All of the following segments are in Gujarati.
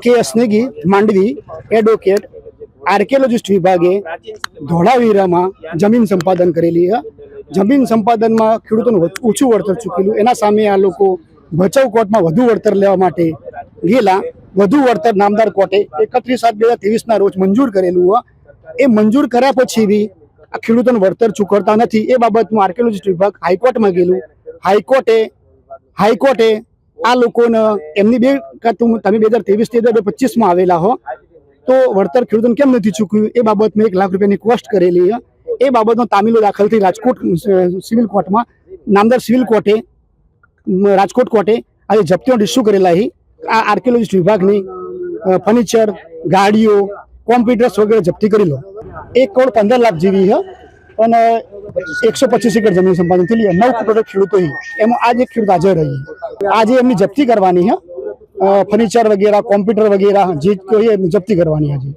કે સ્નેગી માંડવી એડવોકેટ આર્કિયોલોજિસ્ટ વિભાગે ધોળાવીરામાં જમીન સંપાદન કરેલી છે। જમીન સંપાદનમાં ખેડૂતોને ઓછું વળતર ચૂકેલું, એના સામે આ લોકો ભચાઉ કોર્ટમાં વધુ વળતર લેવા માટે ગયેલા। વધુ વળતર નામદાર કોર્ટે 31/7/2023 રોજ મંજૂર કરેલું હોય। એ મંજૂર કર્યા પછી બી આ ખેડૂતોને વળતર ચૂકવતા નથી। એ બાબતમાં આર્કિયોલોજિસ્ટ વિભાગ હાઈકોર્ટમાં ગયેલું। હાઈકોર્ટે આ લોકોને એમની તમે 2023-2025 આવેલા હો તો વળતર ખેડૂતોને કેમ નથી ચૂકવ્યું એ બાબતમાં 1 લાખ રૂપિયાની કોસ્ટ કરેલી છે। એ બાબતનો તામીલો દાખલ થઈ રાજકોટ સિવિલ કોર્ટમાં નામદાર સિવિલ કોર્ટે રાજકોટ કોર્ટે આજે જપ્તીઓ ઇસ્યુ કરેલા છે। આ આર્કિયોલોજિસ્ટ વિભાગની ફર્નિચર, ગાડીઓ, કોમ્પ્યુટર્સ વગેરે જપ્તી કરી લો। 1,15,00,000 જેવી છે અને 125 એકર જમીન સંપાદન થયેલી 9 કરોડ ખેડૂતો એમાં આજે એક ખેડૂત હાજર રહી। આજે એમની જપ્તી કરવાની છે। ફર્નિચર વગેરે, કોમ્પ્યુટર વગેરે જે કહીએ એમની જપ્તી કરવાની આજે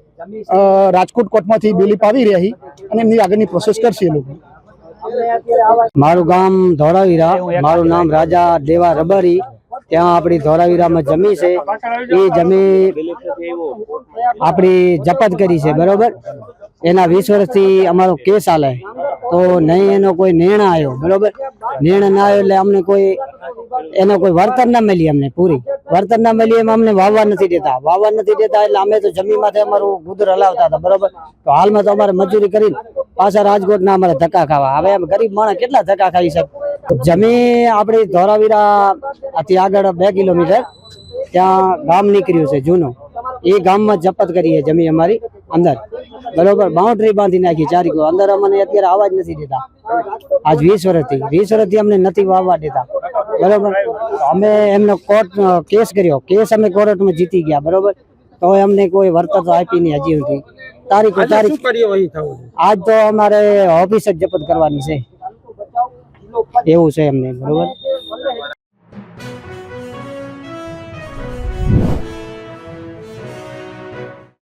રાજકોટ કોર્ટમાંથી બેલીફ આવી રહ્યા છે અને એમની આગળની પ્રોસેસ કરશે એ લોકો। મારું ગામ ધોળાવીરા, મારું નામ રાજા દેવા રબારી। ત્યાં આપણી ધોળાવીરામાં જમી છે, એ જમી આપણી જપ્ત કરી છે, બરોબર। એના 20 વર્ષથી અમારો કેસ હાલે તો નહીં એનો કોઈ નિર્ણય આવ્યો, બરોબર। નિર્ણય ના આવ્યો એટલે અમને એનો કોઈ વળતર ના મળી, અમને પૂરી વળતર ના મળી। એમાં અમને વાવવા નથી દેતા એટલે અમે તો જમીનમાંથી અમારું ગુદર હલાવતા હતા, બરોબર। તો હાલમાં તો અમારે મજૂરી કરીને પાછા રાજકોટના અમારે ધક્કા ખાવા। હવે અમે ગરીબ માણસ કેટલા ધક્કા ખાઈ શકે? જમીન આપણી ધોળાવીરાથી આગળ 2 કિલોમીટર ત્યાં ગામ નીકળ્યું છે જૂનું, એ ગામમાં જપ્ત કરી છે જમીન અમારી અંદર, બરોબર। બાઉન્ડ્રી બાંધી નાખી 4 કિલો અંદર, અમને અત્યારે આવાજ નથી દેતા। આજ 20 વર્ષથી અમને નથી વાવવા દેતા, બરોબર। અમે એમનો કોર્ટ કેસ કર્યો, કેસ અમે કોર્ટમાં જીતી ગયા, બરોબર। તો અમને કોઈ વળતર તો આપી નહીં હજી સુધી। તારીખ આજ તો અમારે ઓફિસ જ જપ્ત કરવાની છે, એવું છે એમને, બરોબર।